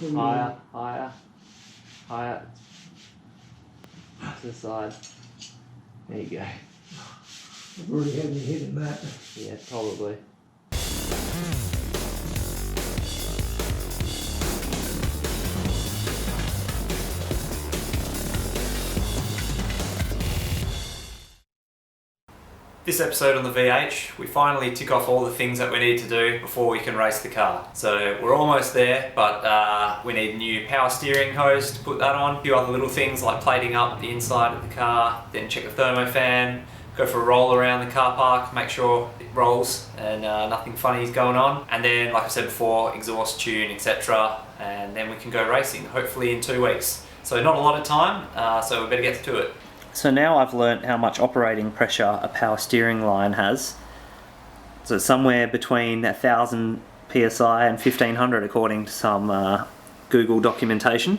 Higher, higher, higher. To the side. There you go. I've already had me hitting that. Yeah, probably. This episode on the VH, we finally tick off all the things that we need to do before we can race the car. So we're almost there, but we need a new power steering hose to put that on. A few other little things like plating up the inside of the car, then check the thermofan, go for a roll around the car park, make sure it rolls and nothing funny is going on. And then, like I said before, exhaust tune, etc. And then we can go racing, hopefully in 2 weeks. So not a lot of time, so we better get to it. So now I've learnt how much operating pressure a power steering line has. So it's somewhere between 1000 psi and 1500 according to some Google documentation.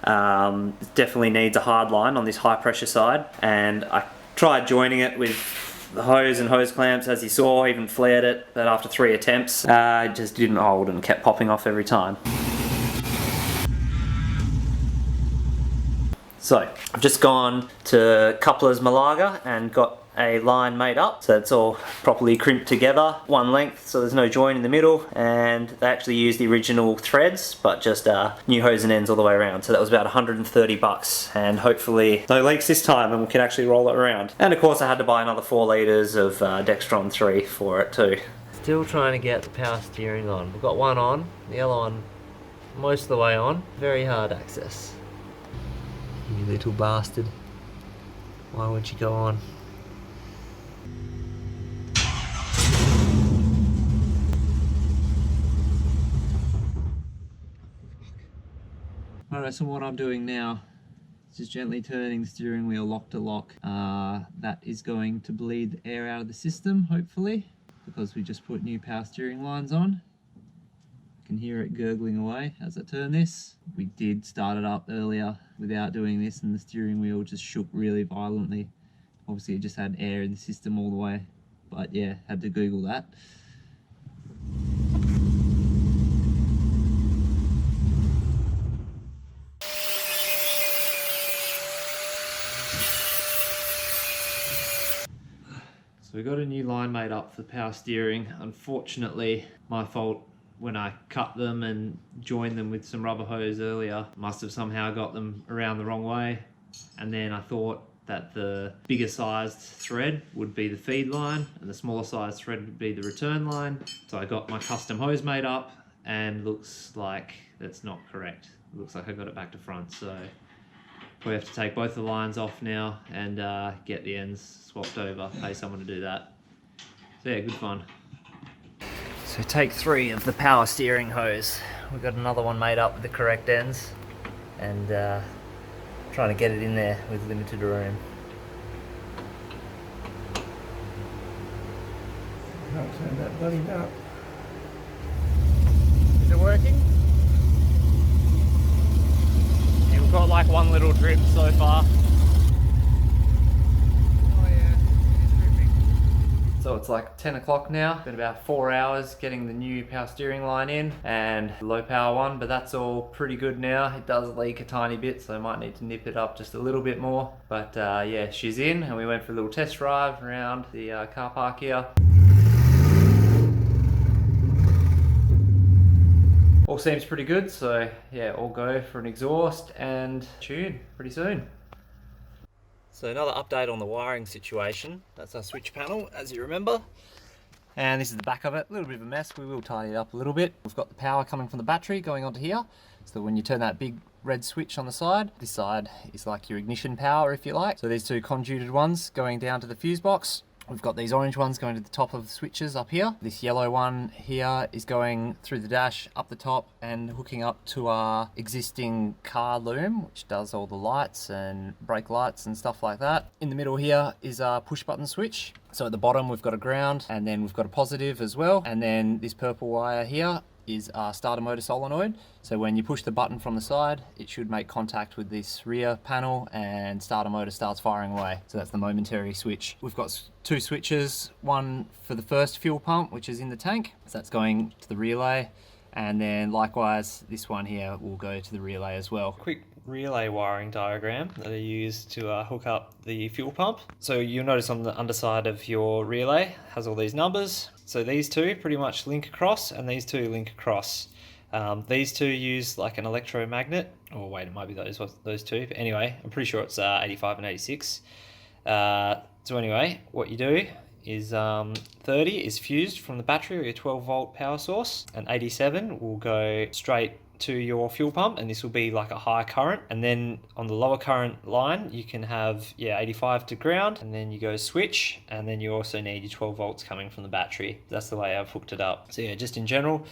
It definitely needs a hard line on this high pressure side, and I tried joining it with the hose and hose clamps as you saw, even flared it, but after 3 attempts it just didn't hold and kept popping off every time. So I've just gone to Coupler's Malaga and got a line made up, so it's all properly crimped together, one length, so there's no joint in the middle, and they actually used the original threads but just new hose and ends all the way around. So that was about 130 bucks, and hopefully no leaks this time and we can actually roll it around. And of course I had to buy another 4 litres of Dextron 3 for it too. Still trying to get the power steering on. We've got one on, the other one most of the way on. Very hard access. You little bastard. Why won't you go on? Alright, so what I'm doing now is just gently turning the steering wheel lock to lock. That is going to bleed the air out of the system, hopefully, because we just put new power steering lines on. I can hear it gurgling away as I turn this. We did start it up earlier without doing this, and the steering wheel just shook really violently. Obviously it just had air in the system all the way, but yeah, had to Google that. So we got a new line made up for the power steering. Unfortunately, my fault. When I cut them and joined them with some rubber hose earlier, must have somehow got them around the wrong way. And then I thought that the bigger sized thread would be the feed line and the smaller sized thread would be the return line. So I got my custom hose made up, and looks like that's not correct. It looks like I got it back to front. So we have to take both the lines off now and get the ends swapped over, pay someone to do that. So yeah, good fun. So take 3 of the power steering hose. We've got another one made up with the correct ends, and trying to get it in there with limited room. I'll turn that bloody up. Is it working? Yeah, we've got like one little drip so far. So it's like 10 o'clock now. Been about 4 hours getting the new power steering line in and the low power one, but that's all pretty good now. It does leak a tiny bit, so I might need to nip it up just a little bit more. But yeah, she's in, and we went for a little test drive around the car park here. All seems pretty good, so yeah, all go for an exhaust and tune pretty soon. So another update on the wiring situation. That's our switch panel, as you remember. And this is the back of it. A little bit of a mess. We will tidy it up a little bit. We've got the power coming from the battery going onto here. So when you turn that big red switch on the side, this side is like your ignition power, if you like. So these 2 conduited ones going down to the fuse box. We've got these orange ones going to the top of the switches up here. This yellow one here is going through the dash up the top and hooking up to our existing car loom, which does all the lights and brake lights and stuff like that. In the middle here is our push button switch. So at the bottom we've got a ground, and then we've got a positive as well. And then this purple wire here is our starter motor solenoid. So when you push the button from the side, it should make contact with this rear panel and starter motor starts firing away. So that's the momentary switch. We've got 2 switches, one for the first fuel pump, which is in the tank. So that's going to the relay, And then likewise, this one here will go to the relay as well. Quick relay wiring diagram that I use to hook up the fuel pump. So you'll notice on the underside of your relay has all these numbers. So these two pretty much link across, and these two link across. These two use like an electromagnet. Oh wait, it might be those two. But anyway, I'm pretty sure it's 85 and 86. So anyway, what you do is 30 is fused from the battery or your 12 volt power source, and 87 will go straight to your fuel pump, and this will be like a high current. And then on the lower current line you can have 85 to ground, and then you go switch, and then you also need your 12 volts coming from the battery. That's the way I've hooked it up. So yeah, just in general,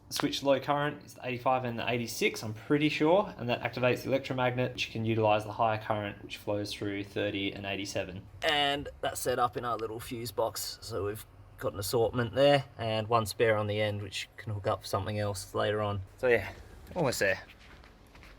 switch low current is 85 and 86, I'm pretty sure, and that activates the electromagnet, which you can utilize the higher current which flows through 30 and 87. And that's set up in our little fuse box, so we've got an assortment there and one spare on the end which can hook up for something else later on. So yeah, almost there.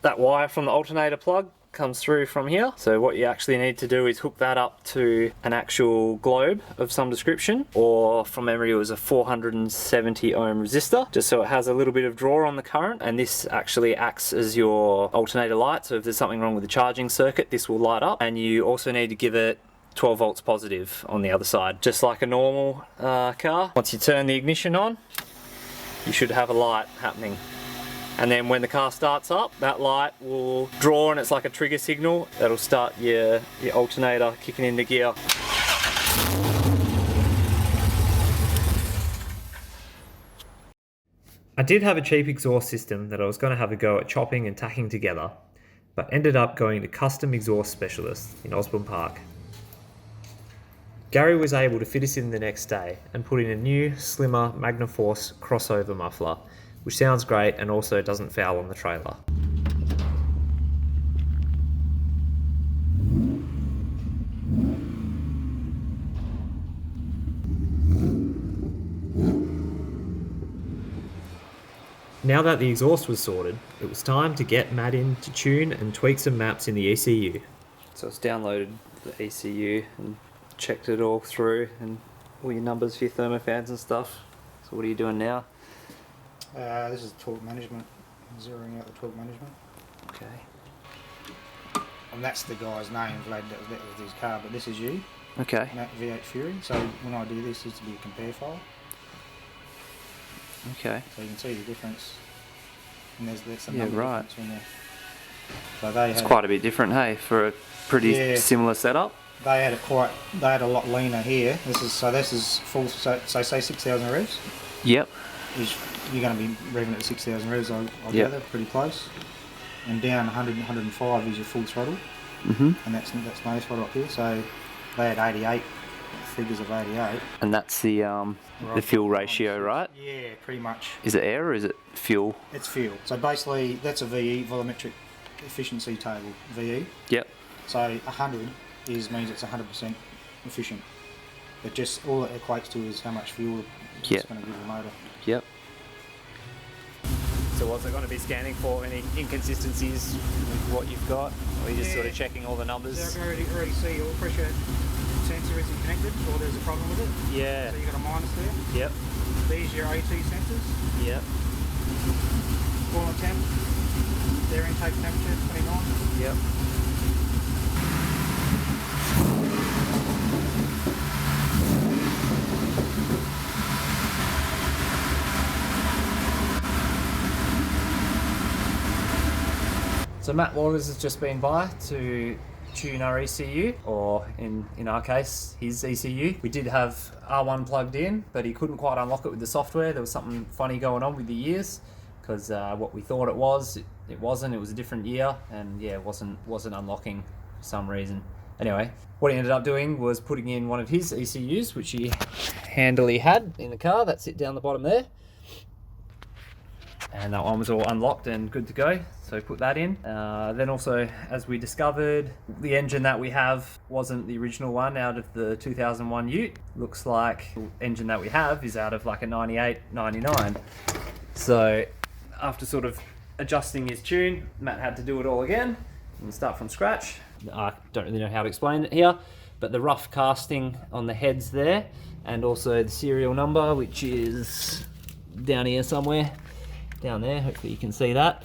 That wire from the alternator plug comes through from here. So what you actually need to do is hook that up to an actual globe of some description, or from memory it was a 470 ohm resistor, just so it has a little bit of draw on the current. And this actually acts as your alternator light, so if there's something wrong with the charging circuit, this will light up. And you also need to give it 12 volts positive on the other side, just like a normal car. Once you turn the ignition on, you should have a light happening. And then when the car starts up, that light will draw, and it's like a trigger signal that'll start your alternator kicking into gear. I did have a cheap exhaust system that I was going to have a go at chopping and tacking together, but ended up going to Custom Exhaust Specialist in Osborne Park. Gary was able to fit us in the next day and put in a new, slimmer Magnaforce crossover muffler, which sounds great and also doesn't foul on the trailer. Now that the exhaust was sorted, it was time to get Matt in to tune and tweak some maps in the ECU. So it's downloaded the ECU and checked it all through, and all your numbers for your thermofans and stuff. So what are you doing now? This is torque management, zeroing out the torque management. Okay. And that's the guy's name, Vlad, that was his car, but this is you, Okay. Matt V8 Fury. So when I do this, it's to be a compare file. Okay. So you can see the difference. And there's some Yeah, number right. difference in there. So they It's had quite a bit different, hey, for a pretty similar setup. They had a lot leaner here. This is full. So say 6,000 revs. Yep. You're going to be revving at 6,000 revs. I gather pretty close. And down 100, 105 is your full throttle. Mhm. And that's no throttle up here. So they had 88 figures of 88. And that's the fuel ratio, right? Yeah, pretty much. Is it air or is it fuel? It's fuel. So basically, that's a VE, volumetric efficiency table, VE. Yep. So 100 means it's 100% efficient. But just all it equates to is how much fuel it's going to give the motor. Yep. So what's it going to be scanning for? Any inconsistencies with what you've got? Or are you just sort of checking all the numbers? So I can already see your pressure sensor isn't connected, or there's a problem with it. Yeah. So you've got a minus there. Yep. These are your AT sensors. Yep. Coolant temp. Their intake temperature, 29. Yep. So Matt Waters has just been by to tune our ECU, or in our case, his ECU. We did have R1 plugged in, but he couldn't quite unlock it with the software. There was something funny going on with the years, because what we thought it was, it wasn't. It was a different year, and yeah, it wasn't unlocking for some reason. Anyway, what he ended up doing was putting in one of his ECUs, which he handily had in the car. That's it down the bottom there. And that one was all unlocked and good to go, so put that in. Then also, as we discovered, the engine that we have wasn't the original one out of the 2001 Ute. Looks like the engine that we have is out of like a 98, 99. So after sort of adjusting his tune, Matt had to do it all again and start from scratch. I don't really know how to explain it here, but the rough casting on the heads there, and also the serial number, which is down here somewhere, down there, hopefully you can see that.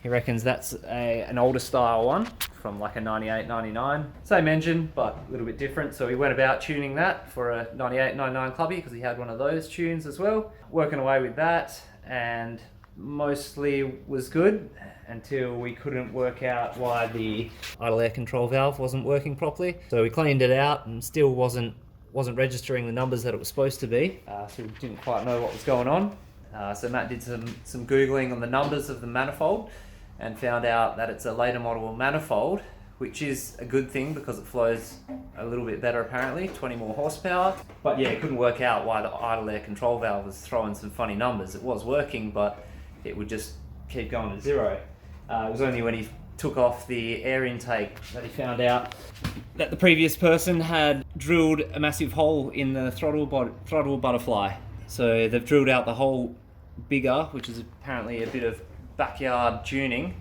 He reckons that's an older style one from like a 98, 99. Same engine, but a little bit different. So he went about tuning that for a 98, 99 clubby because he had one of those tunes as well. Working away with that, and mostly was good until we couldn't work out why the idle air control valve wasn't working properly. So we cleaned it out and still wasn't registering the numbers that it was supposed to be. So we didn't quite know what was going on. So Matt did some Googling on the numbers of the manifold and found out that it's a later model manifold, which is a good thing because it flows a little bit better apparently, 20 more horsepower. But yeah, it couldn't work out why the idle air control valve was throwing some funny numbers. It was working, but it would just keep going to zero. It was only when he took off the air intake that he found out that the previous person had drilled a massive hole in the throttle butterfly. So they've drilled out the hole bigger, which is apparently a bit of backyard tuning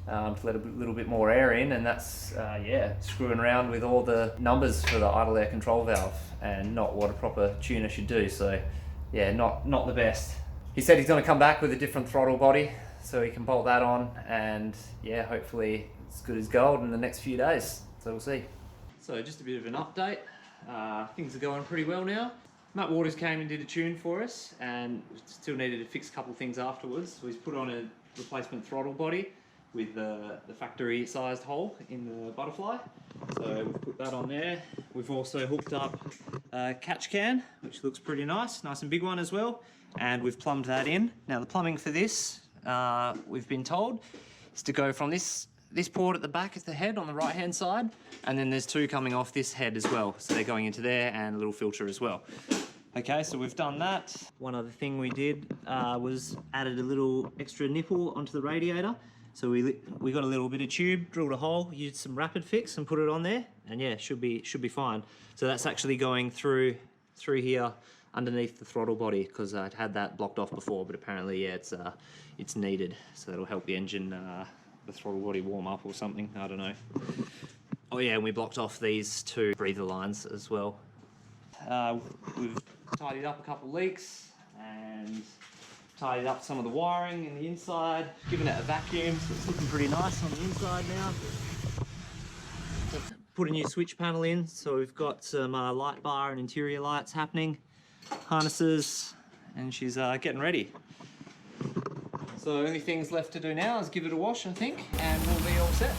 to let a little bit more air in, and that's screwing around with all the numbers for the idle air control valve and not what a proper tuner should do. So yeah, not the best. He said he's going to come back with a different throttle body so he can bolt that on, and yeah, hopefully it's good as gold in the next few days, so we'll see. So just a bit of an update. Things are going pretty well now. Matt Waters came and did a tune for us, and still needed to fix a couple of things afterwards. So he's put on a replacement throttle body with the factory sized hole in the butterfly. So we've put that on there. We've also hooked up a catch can, which looks pretty nice and big one as well. And we've plumbed that in. Now the plumbing for this, we've been told, is to go from this port at the back of the head on the right hand side, and then there's two coming off this head as well. So they're going into there, and a little filter as well. Okay, so we've done that. One other thing we did was added a little extra nipple onto the radiator. So we got a little bit of tube, drilled a hole, used some rapid fix and put it on there, and yeah, should be fine. So that's actually going through here underneath the throttle body, because I'd had that blocked off before, but apparently yeah, it's needed. So that'll help the engine, the throttle body warm up or something, I don't know. Oh yeah, and we blocked off these two breather lines as well. We've tidied up a couple leaks and tidied up some of the wiring in the inside, given it a vacuum, so it's looking pretty nice on the inside now. Put a new switch panel in, so we've got some light bar and interior lights happening, harnesses, and she's getting ready. So the only things left to do now is give it a wash, I think, and we'll be all set.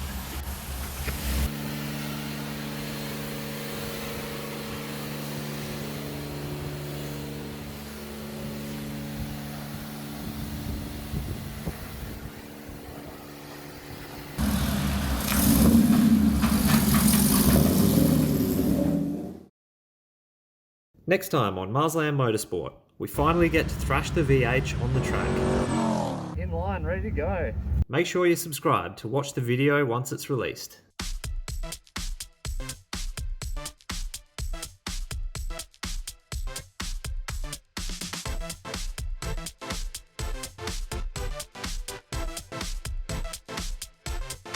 Next time on Marsland Motorsport, we finally get to thrash the VH on the track. In line, ready to go. Make sure you subscribe to watch the video once it's released.